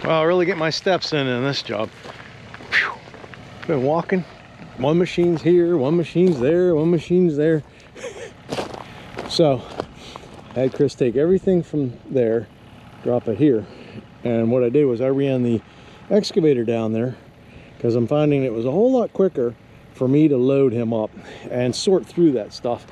Well, I'll really get my steps in this job. Whew. Been walking. One machine's here, one machine's there, one machine's there. So I had Chris take everything from there, drop it here. And what I did was I ran the excavator down there because I'm finding it was a whole lot quicker for me to load him up and sort through that stuff.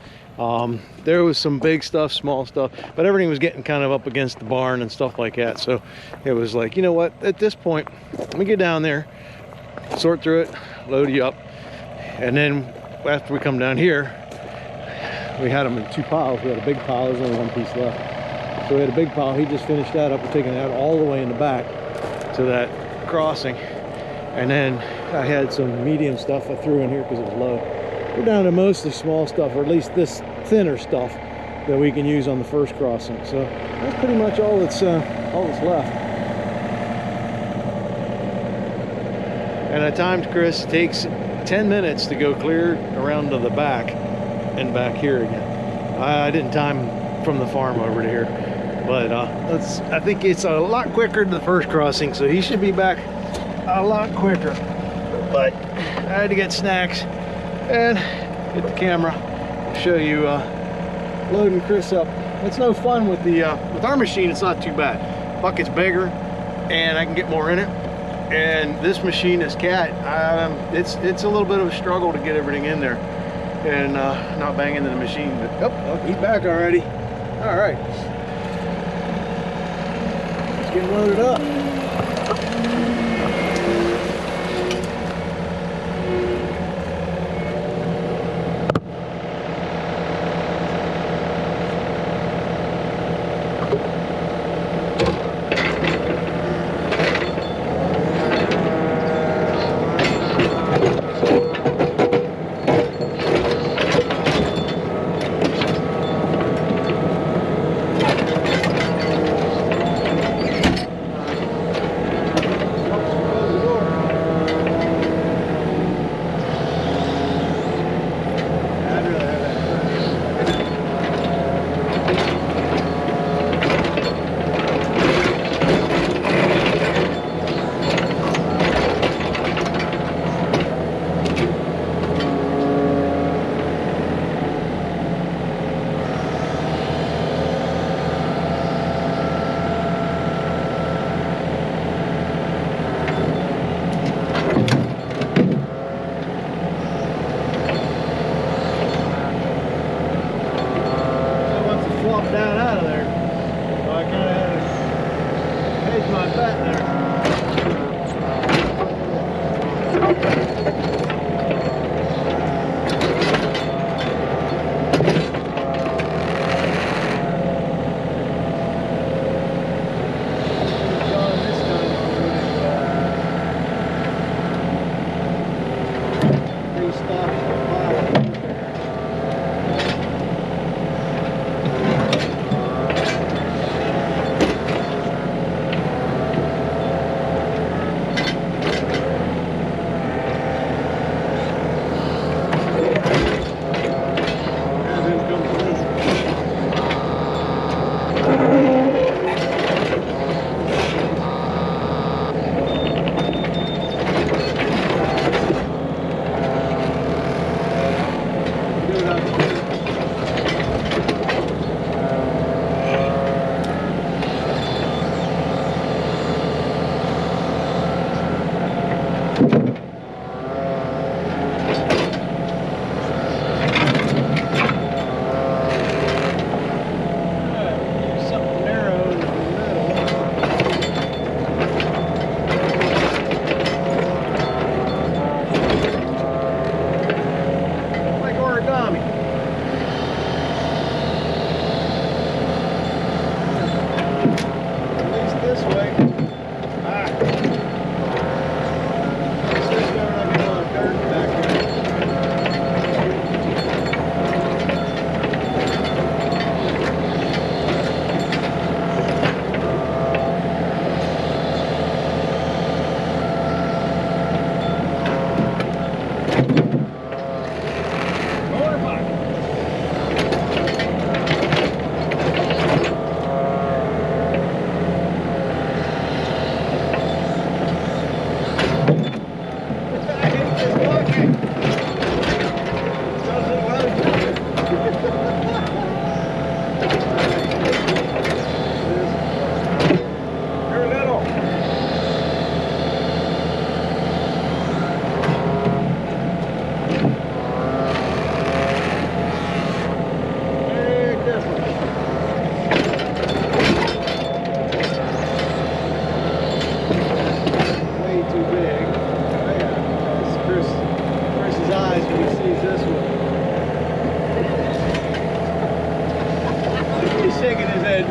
There was some big stuff, small stuff, but everything was getting kind of up against the barn and stuff like that. So it was like, you know what, at this point, let me get down there, sort through it, load you up. And then after we come down here, we had them in two piles. We had a big pile, there's only one piece left. So we had a big pile. He just finished that up and taking that all the way in the back to that crossing. And then I had some medium stuff I threw in here because it was low. We're down to mostly small stuff, or at least this thinner stuff that we can use on the first crossing. So that's pretty much all that's left. And I timed Chris. It takes 10 minutes to go clear around to the back and back here again. I didn't time from the farm over to here, but I think it's a lot quicker than the first crossing, so he should be back a lot quicker. But I had to get snacks and get the camera, show you loading Chris up. It's no fun with the with our machine. It's not too bad. Bucket's bigger and I can get more in it. And this machine, this cat, it's a little bit of a struggle to get everything in there and not bang into the machine. But oh, he's back already. All right, let's get loaded up. Down out of there, so I kind of had to hedge my bet there.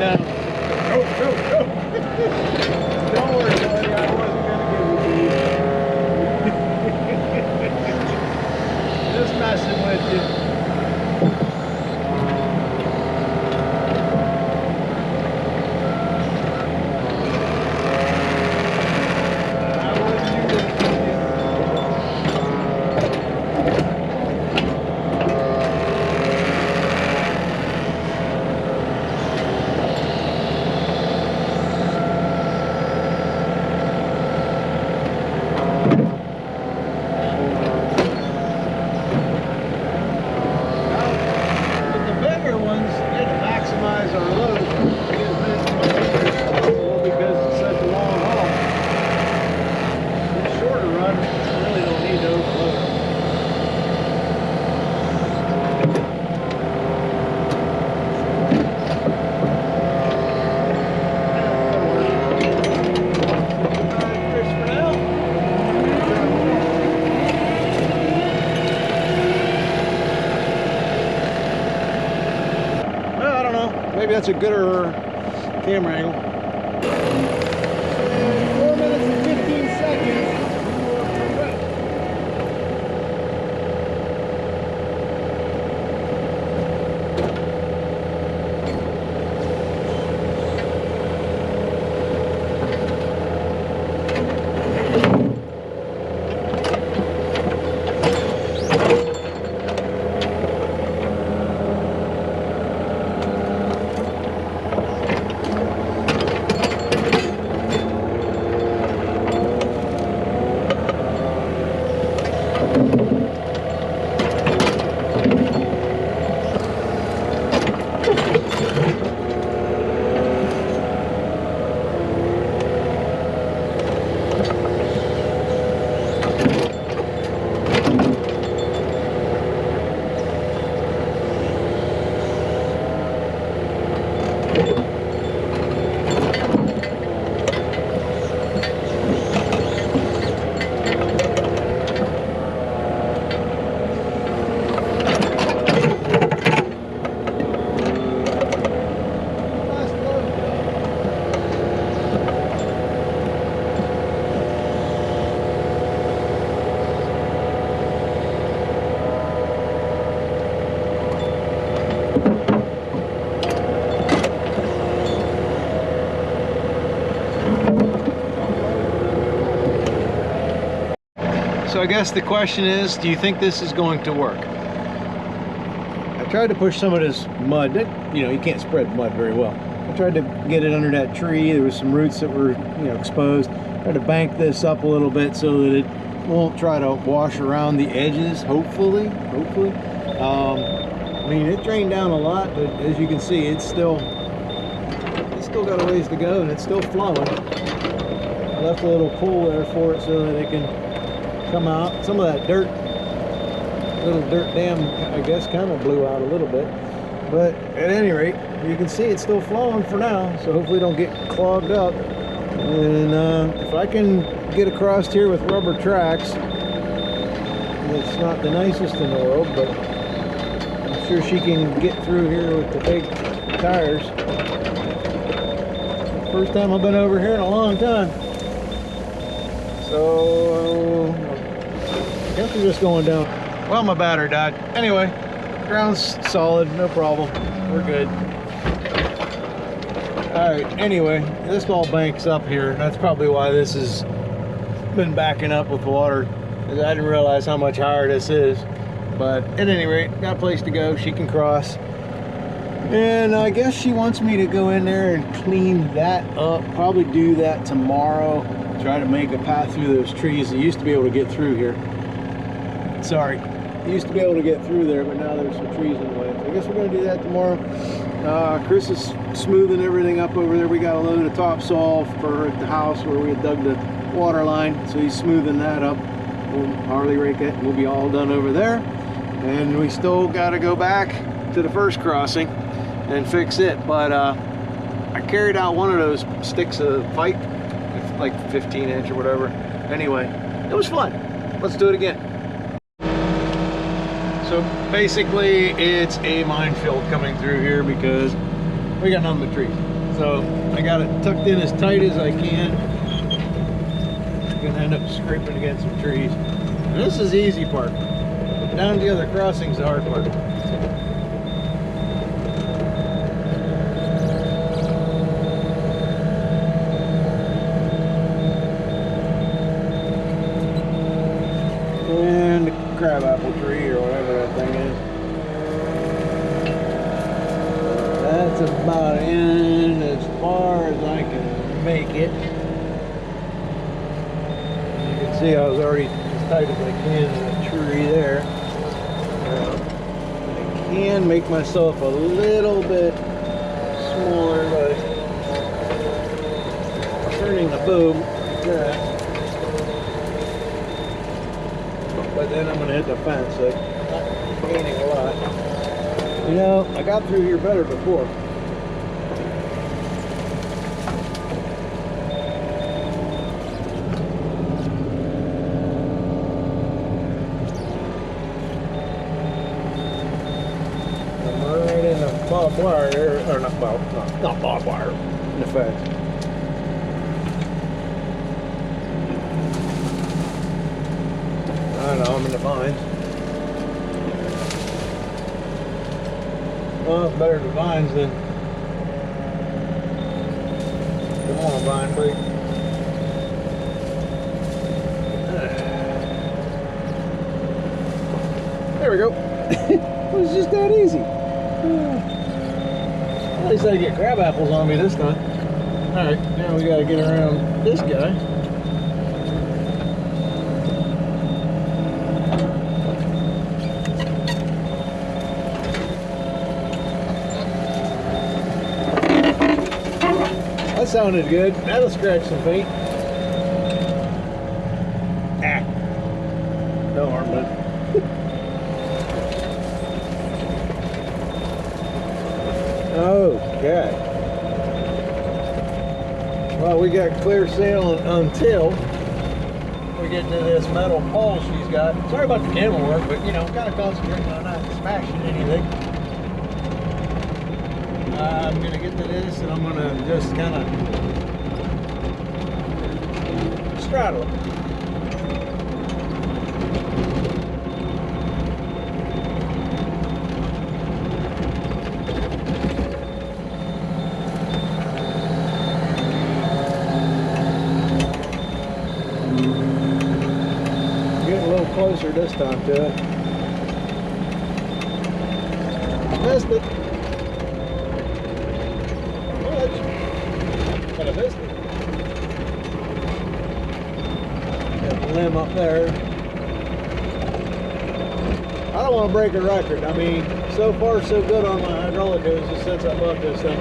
down. Go, go, go. Don't worry, buddy. I wasn't going to give it to you. Just messing with you. Maybe that's a gooder camera angle. 4 minutes and 15 seconds. So I guess the question is, do you think this is going to work? I tried to push some of this mud. You know, you can't spread mud very well. I tried to get it under that tree. There was some roots that were, you know, exposed. Tried to bank this up a little bit so that it won't try to wash around the edges, hopefully. I mean, it drained down a lot, but as you can see, it's still got a ways to go, and it's still flowing. I left a little pool there for it so that it can come out. Some of that dirt, little dirt dam, I guess, kind of blew out a little bit. But at any rate, you can see it's still flowing for now, so hopefully it don't get clogged up. And if I can get across here with rubber tracks, it's not the nicest in the world, but I'm sure she can get through here with the big tires. First time I've been over here in a long time. So I guess we're just going down. Well, my battery died. Anyway, ground's solid, no problem. We're good. Alright, anyway, this all banks up here. That's probably why this has been backing up with water. I didn't realize how much higher this is. But at any rate, got a place to go. She can cross. And I guess she wants me to go in there and clean that up. Probably do that tomorrow. Try to make a path through those trees. I used to be able to get through here. Sorry. I used to be able to get through there, but now there's some trees in the way. So I guess we're going to do that tomorrow. Chris is smoothing everything up over there. We got a load of topsoil for the house where we had dug the water line. So he's smoothing that up. We'll Harley rake it. We'll be all done over there. And we still got to go back to the first crossing and fix it. But I carried out one of those sticks of pipe, like 15-inch or whatever. Anyway, it was fun. Let's do it again. So basically it's a minefield coming through here because we got nothing but trees. So I got it tucked in as tight as I can. I'm gonna end up scraping against some trees. And this is the easy part. Down the other crossing's the hard part. And the crabapple tree or whatever that thing is. That's about in as far as I can make it. You can see I was already as tight as I can in that tree there. I can make myself a little bit smaller by turning the boom like that. But then I'm going to hit the fence, so I'm not gaining a lot. You know, I got through here better before. I'm right in the barbed wire there, or not barbed wire, in the fence. I know, I'm in the vines. Well, it's better the vines than... Come on, vine break. There we go. It was just that easy. At least I get crab apples on me this time. Alright, now we gotta get around this guy. That sounded good. That'll scratch some paint. Ah. No harm done. Okay. Well, we got clear sailing until we get to this metal pole she's got. Sorry about the camera work, but you know, gotta concentrate on not smashing anything. I'm gonna get to this and I'm gonna just kind of straddle it. Getting a little closer this time to it. Missed it. But I missed it. Got the limb up there. I don't want to break a record. I mean, so far so good on my hydraulic hoses since I bought this thing.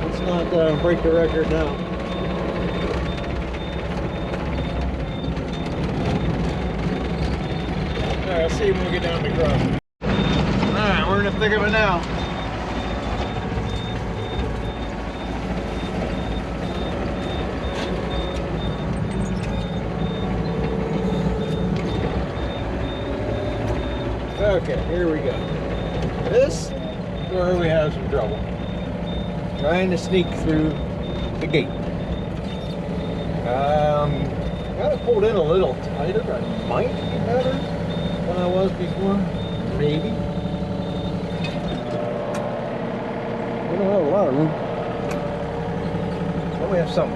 Let's not break the record now. Alright, I'll see you when we get down to the crossing. Alright, we're in the thick of it now. Okay, here we go. This is where we have some trouble. Trying to sneak through the gate. Got it pulled in a little tighter. I might be better than I was before. Maybe. We don't have a lot of room. But we have some.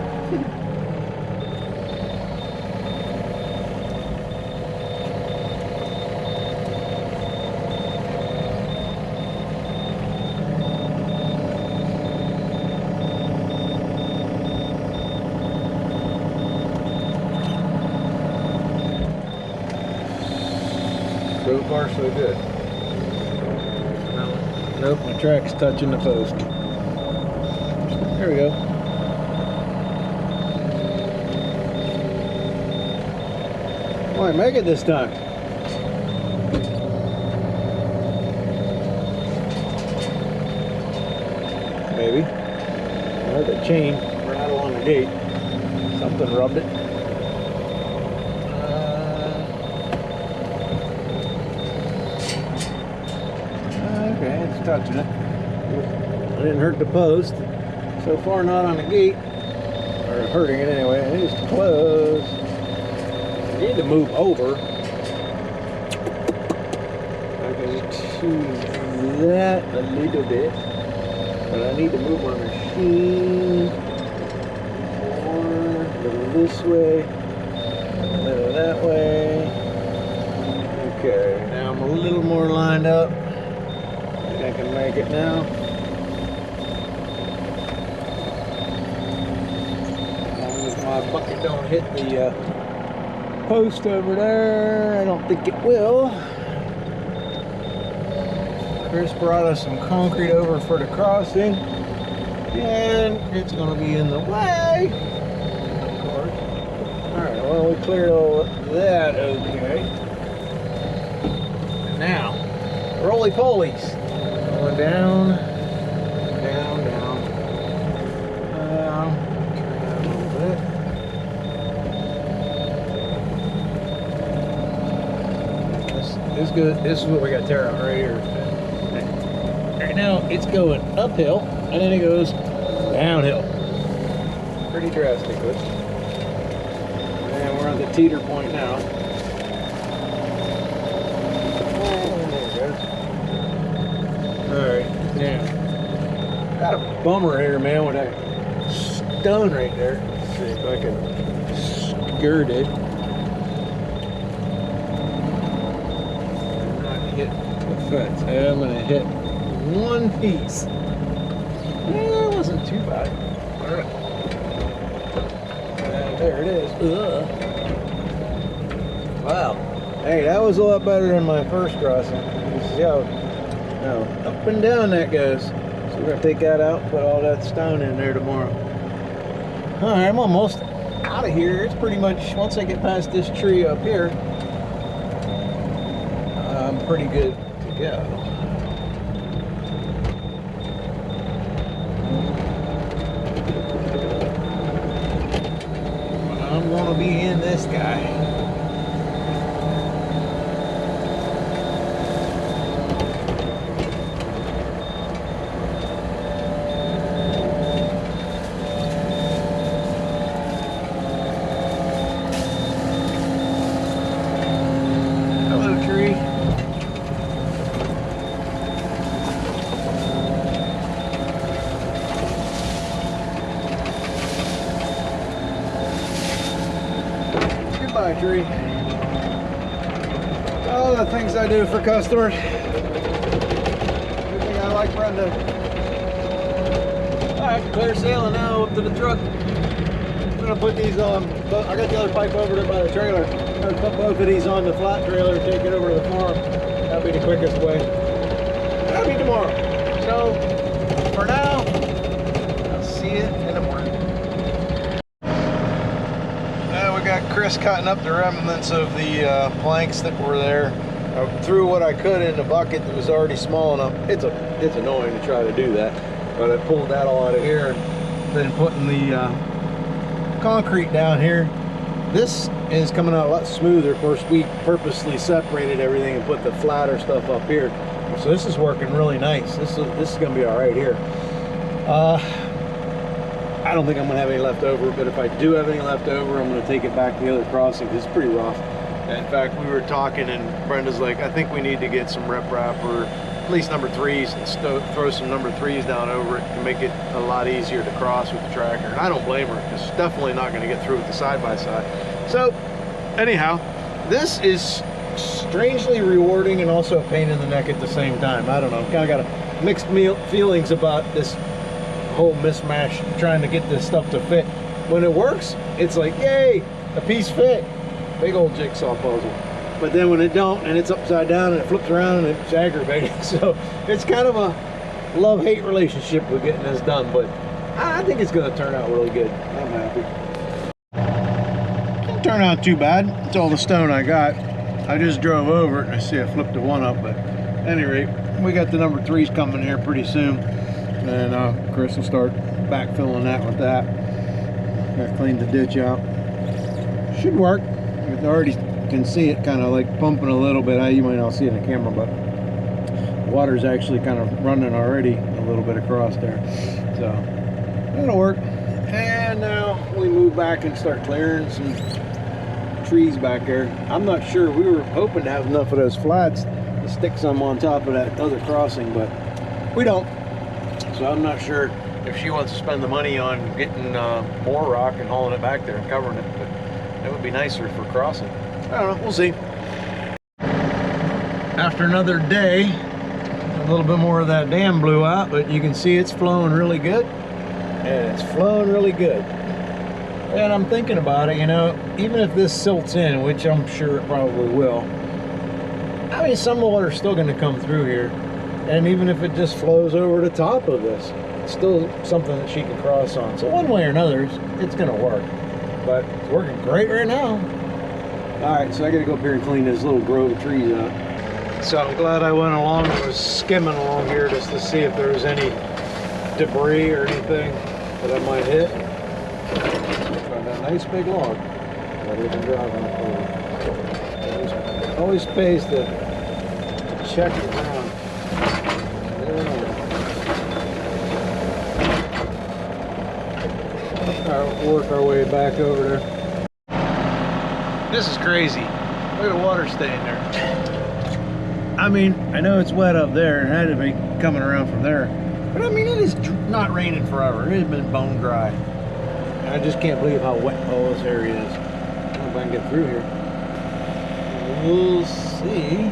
So far, so good. Nope, my track's touching the post. There we go. Might make it this time. Maybe. I heard the chain rattle on the gate. Something rubbed it. Okay, it's touching it. I didn't hurt the post. So far, not on the gate. Or hurting it anyway. It is close. I need to move over. I can choose that a little bit. But I need to move my machine more, a little this way, a little that way. Okay, now I'm a little more lined up. I think I can make it now. As long as my bucket don't hit the post over there, I don't think it will. Chris brought us some concrete over for the crossing, and it's going to be in the way, of course. Alright, well, we cleared all that okay. And now, roly-polies. Going down, down, down, down. Turn that a little bit. This is good. This is what we got to tear out right here. Right now it's going uphill and then it goes downhill pretty drastically, and we're at the teeter point now. There it goes. All right, now got a bummer here, man, with that stone right there. Let's see if I can skirt it. I'm not hit the fence. I'm gonna hit one piece. Yeah, it wasn't too bad. All right. There it is. Ugh. Wow. Hey, that was a lot better than my first crossing. You see how up and down that goes. So we're gonna take that out, put all that stone in there tomorrow. All right, I'm almost out of here. It's pretty much, once I get past this tree up here, I'm pretty good to go. I'm gonna be in this guy. Hello, tree. Goodbye, tree. Oh, the things I do for customers. Good thing I like Brenda. Alright, clear sailing now up to the truck. I'm gonna put these on. I got the other pipe over there by the trailer. I'm gonna put both of these on the flat trailer and take it over to the farm. That'll be the quickest way. That'll be tomorrow. So, for now, I'll see you in the morning. We got Chris cutting up the remnants of the planks that were there. I threw what I could in the bucket that was already small enough. It's annoying to try to do that, but I pulled that all out of here and then putting the concrete down here. This is coming out a lot smoother. Of course, we purposely separated everything and put the flatter stuff up here. So this is working really nice. This is going to be all right here. I don't think I'm going to have any left over, but if I do have any left over, I'm going to take it back to the other crossing because it's pretty rough. In fact, we were talking and Brenda's like, I think we need to get some riprap or at least number 3s and throw some number 3s down over it to make it a lot easier to cross with the tractor. And I don't blame her because it's definitely not going to get through with the side-by-side. So, anyhow, this is strangely rewarding and also a pain in the neck at the same time. I don't know, kind of got a mixed feelings about this whole mismatch trying to get this stuff to fit. When it works, it's like, yay, a piece fit. Big old jigsaw puzzle. But then when it don't and it's upside down and it flips around and it's aggravating. So it's kind of a love-hate relationship with getting this done, but I think it's going to turn out really good. I'm happy. Didn't turn out too bad. It's all the stone I got. I just drove over it and I see I flipped the one up, but at any rate, we got the number 3s coming here pretty soon. And Chris will start backfilling that with that. Gotta clean the ditch out. Should work. You already can see it kind of like pumping a little bit. You might not see it in the camera, but Water's actually kind of running already a little bit across there. So that'll work. And now we move back and start clearing some trees back there. I'm not sure. We were hoping to have enough of those flats to stick some on top of that other crossing, but we don't. So I'm not sure if she wants to spend the money on getting more rock and hauling it back there and covering it, but that would be nicer for crossing. I don't know, we'll see. After another day, a little bit more of that dam blew out, but you can see it's flowing really good, and it's flowing really good. And I'm thinking about it, you know, even if this silts in, which I'm sure it probably will, I mean, some water's still going to come through here, and even if it just flows over the top of this, it's still something that she can cross on. So one way or another, it's going to work, but it's working great right now. All right, so I got to go up here and clean this little grove of trees out. So I'm glad I went along and was skimming along here just to see if there was any debris or anything that I might hit. Found a nice big log that we can drive on forward. Always pays to check it around. We'll work our way back over there. This is crazy. Look at the water staying there. I mean, I know it's wet up there. It had to be coming around from there. But I mean, it is not raining forever. It has been bone dry. And I just can't believe how wet all this area is. I don't know if I can get through here. We'll see.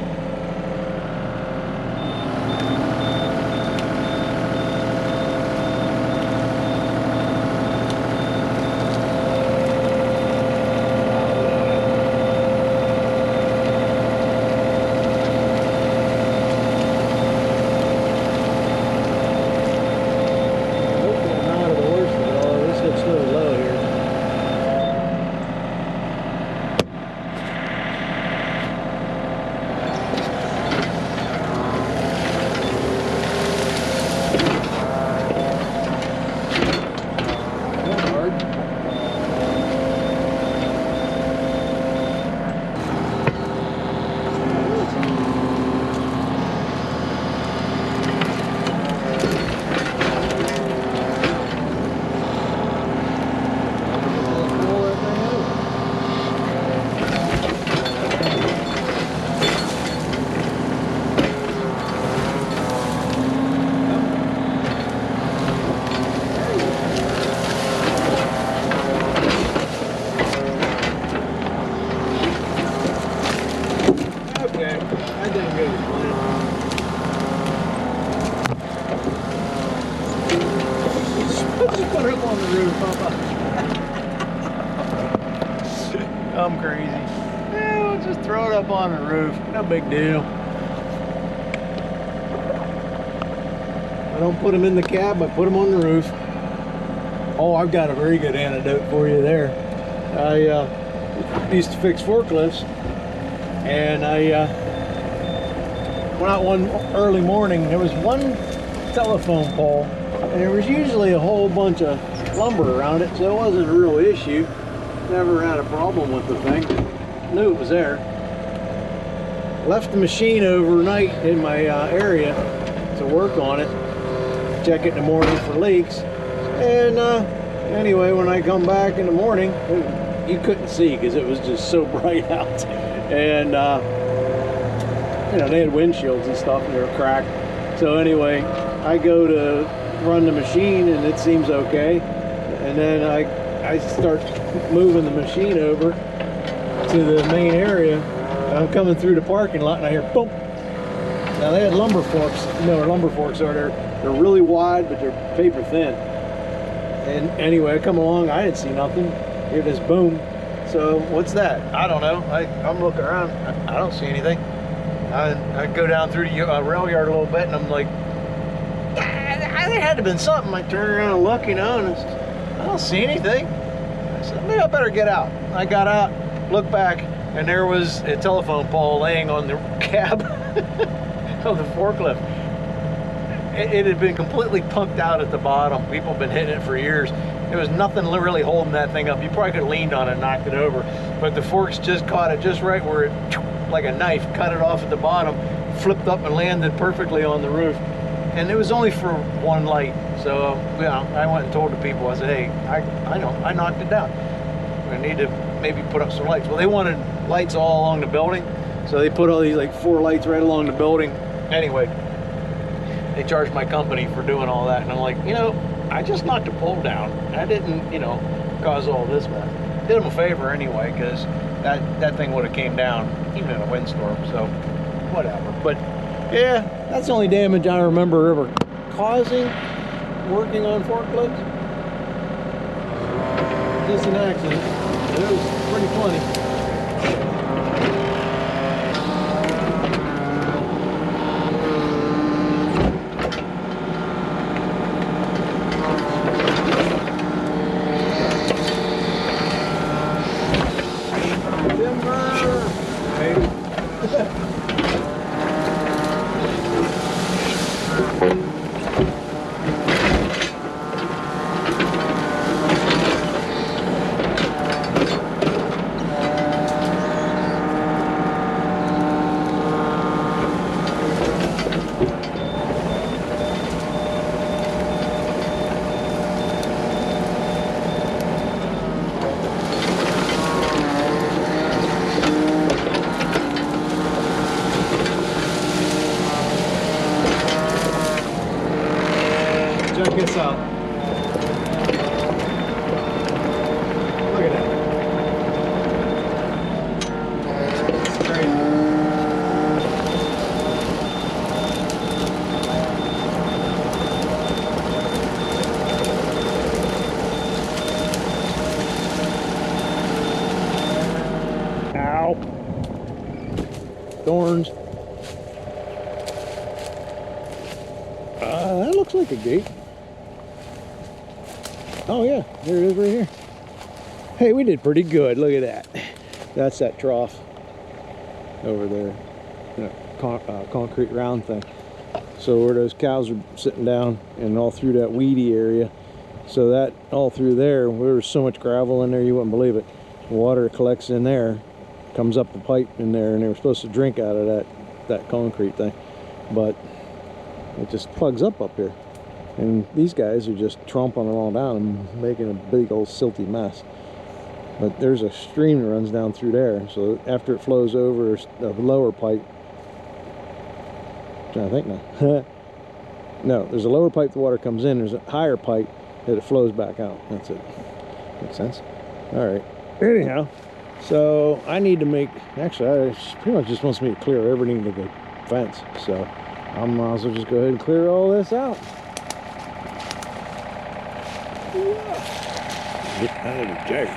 I'm crazy. Yeah, we'll just throw it up on the roof. No big deal. I don't put them in the cab, I put them on the roof. Oh, I've got a very good antidote for you there. I used to fix forklifts, and I went out one early morning. There was one telephone pole, and there was usually a whole bunch of lumber around it, so it wasn't a real issue. Never had a problem with the thing. Knew it was there. Left the machine overnight in my area to work on it. Check it in the morning for leaks. And anyway, when I come back in the morning, you couldn't see because it was just so bright out. And you know, they had windshields and stuff, and they were cracked. So anyway, I go to run the machine, and it seems okay. And then I start moving the machine over to the main area. I'm coming through the parking lot, and I hear boom. Now they had lumber forks. You know what lumber forks are? They're really wide, but they're paper thin. And anyway, I come along, I didn't see nothing. Hear this boom. So what's that? I don't know. I'm looking around. I don't see anything. I go down through the rail yard a little bit, and I'm like, there had to have been something. I turn around and look, you know, and I don't see anything. I said, maybe I better get out. I got out, looked back, and there was a telephone pole laying on the cab of the forklift. It had been completely punked out at the bottom. People have been hitting it for years. There was nothing really holding that thing up. You probably could have leaned on it and knocked it over. But the forks just caught it just right where it, like a knife, cut it off at the bottom, flipped up and landed perfectly on the roof. And it was only for one light. So, you know, I went and told the people, I said, hey, I know, I knocked it down. I need to maybe put up some lights. Well, they wanted lights all along the building. So they put all these like 4 lights right along the building. Anyway, they charged my company for doing all that. And I'm like, you know, I just knocked the pole down. I didn't, you know, cause all this mess. Did them a favor anyway, because that thing would have came down even in a windstorm. So, whatever. But yeah, that's the only damage I remember ever causing working on forklifts. Just an accident. It was pretty funny. Check this out. Look at that. It's crazy. Ow. Thorns. That looks like a gate. Oh yeah, there it is right here. Hey, we did pretty good. Look at that. That's that trough over there. Concrete round thing. So where those cows are sitting down and all through that weedy area. So that all through there was so much gravel in there you wouldn't believe it. Water collects in there, comes up the pipe in there, and they were supposed to drink out of that concrete thing. But it just plugs up here. And these guys are just tromping it all down and making a big old silty mess. But there's a stream that runs down through there. So after it flows over the lower pipe, I'm trying to think now. No, there's a lower pipe the water comes in. There's a higher pipe that it flows back out. That's it. Makes sense? All right. Anyhow, so I need to make, actually, I pretty much just wants me to clear everything to the fence. So I might as well just go ahead and clear all this out. Get out of the dirt.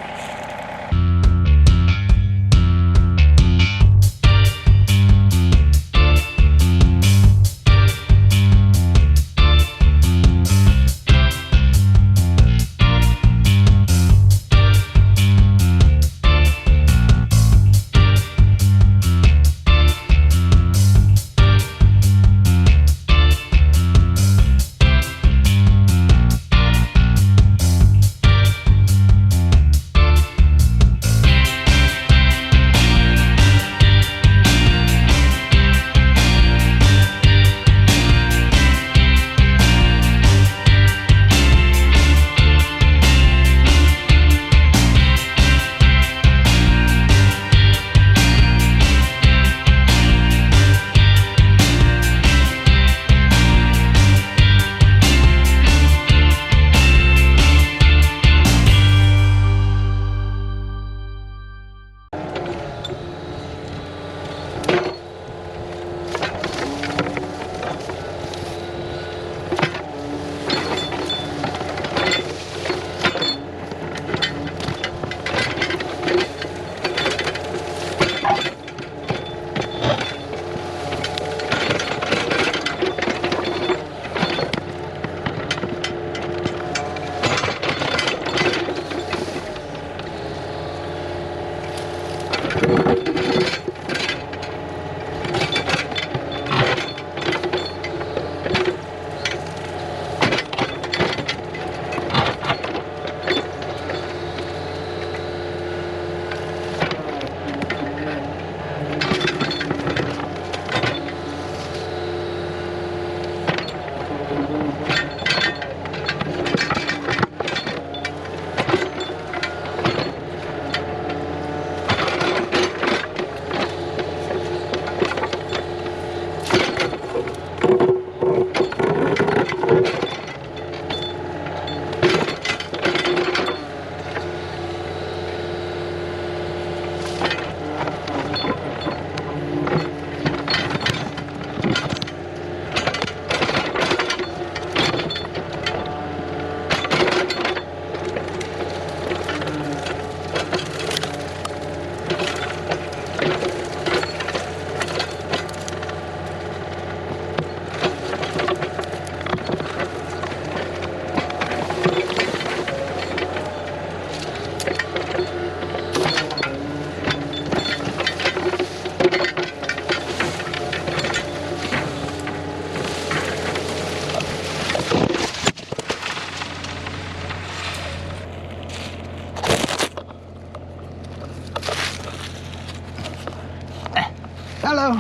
Hello.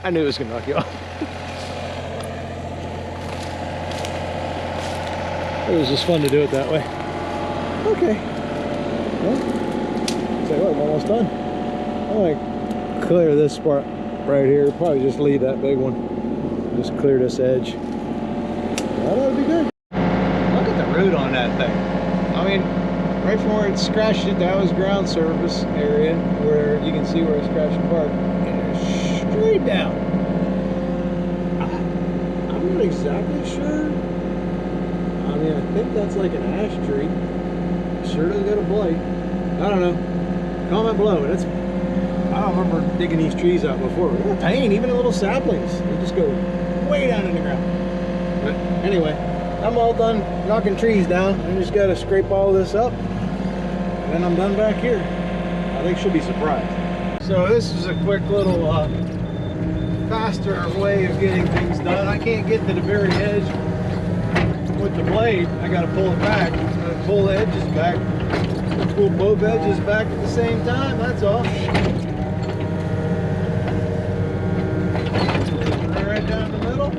I knew it was gonna knock you off. It was just fun to do it that way. Okay. Well, say what, I'm almost done. I'm gonna clear this part right here. Probably just leave that big one. Just clear this edge. Well, that'll be good. Look at the root on that thing. I mean, right from where it scratched it, that was ground surface area where you can see where it scratched apart. And it's straight down. I'm not exactly sure. I mean, I think that's like an ash tree. Sure does got a blight. I don't know. Comment below. But I don't remember digging these trees out before. They're a pain, even the little saplings. They just go way down in the ground. But anyway, I'm all done knocking trees down. I just got to scrape all this up. And then I'm done back here. I think she'll be surprised. So this is a quick little faster way of getting things done. I can't get to the very edge with the blade. I got to pull it back. I'm going to pull the edges back. Pull both edges back at the same time. That's all. Right down the middle.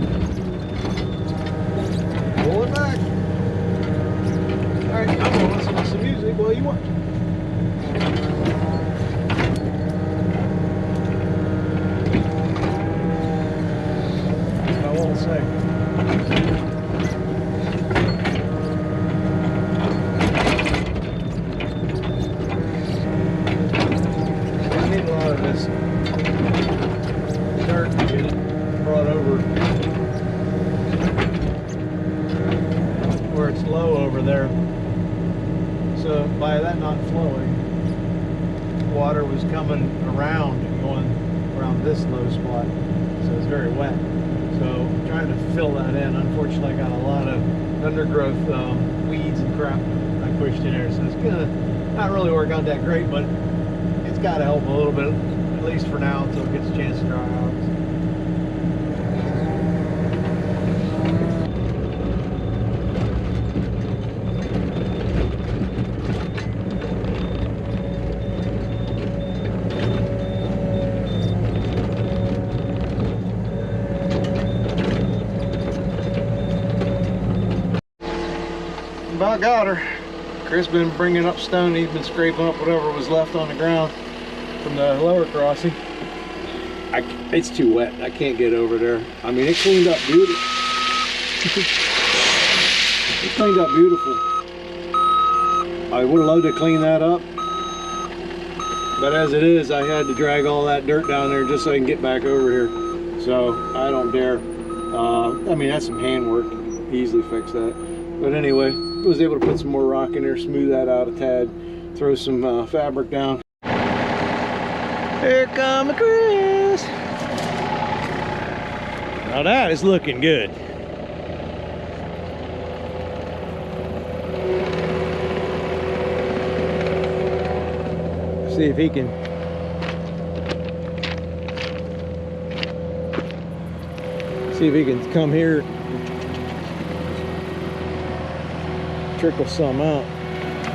Pull it back. All right, I'm going to listen to some music while you watch. I won't say. I need a lot of this dirt to get it brought over where it's low over there. So by that not flowing, water was coming around and going around this low spot. So it's very wet. So I'm trying to fill that in. Unfortunately, I got a lot of undergrowth weeds and crap I pushed in there. So it's gonna not really work out that great, but it's got to help a little bit, at least for now, until it gets a chance to dry out. About got her. Chris been bringing up stone. He's been scraping up whatever was left on the ground from the lower crossing. It's too wet. I can't get over there. I mean, it cleaned up beautiful. It cleaned up beautiful. I would have loved to clean that up, but as it is, I had to drag all that dirt down there just so I can get back over here. So I don't dare. I mean, that's some handwork. Easily fix that. But anyway, was able to put some more rock in there, smooth that out a tad, throw some fabric down. Here comes Chris. Now that is looking good. See if he can come here, trickle some out.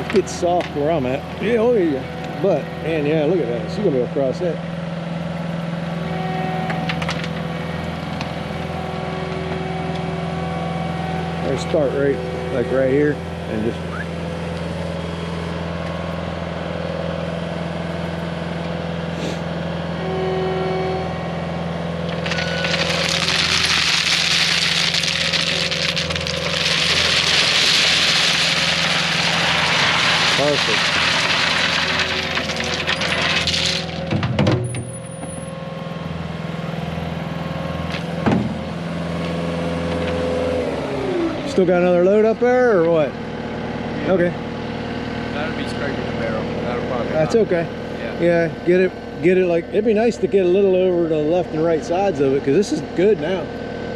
It gets soft where I'm at. Yeah, oh yeah. But, man, yeah, look at that. She's gonna be able to cross that. I start right, like right here, and just. Perfect. Still got another load up there, or what? Okay. That'll be scraping the barrel. That'll probably. That's okay. Yeah. Yeah, get it like, it'd be nice to get a little over to the left and right sides of it, because this is good now.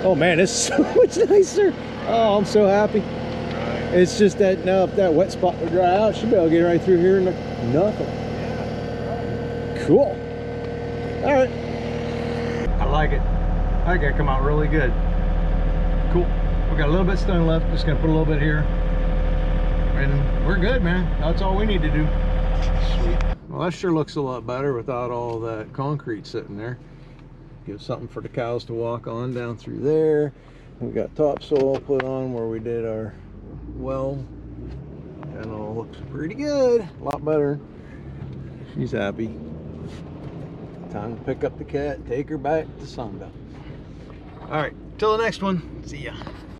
Oh man, this is so much nicer. Oh, I'm so happy. Right. It's just that now if that wet spot would dry out, she'll be able to get right through here and nothing. Yeah. Cool. All right. I like it. I think that come out really good. Cool. We got a little bit of stone left. Just gonna put a little bit here, and we're good, man. That's all we need to do. Sweet. Well, that sure looks a lot better without all that concrete sitting there. Give something for the cows to walk on down through there. We got topsoil put on where we did our well, and all looks pretty good. A lot better. She's happy. Time to pick up the cat, take her back to Sundown. All right, till the next one. See ya.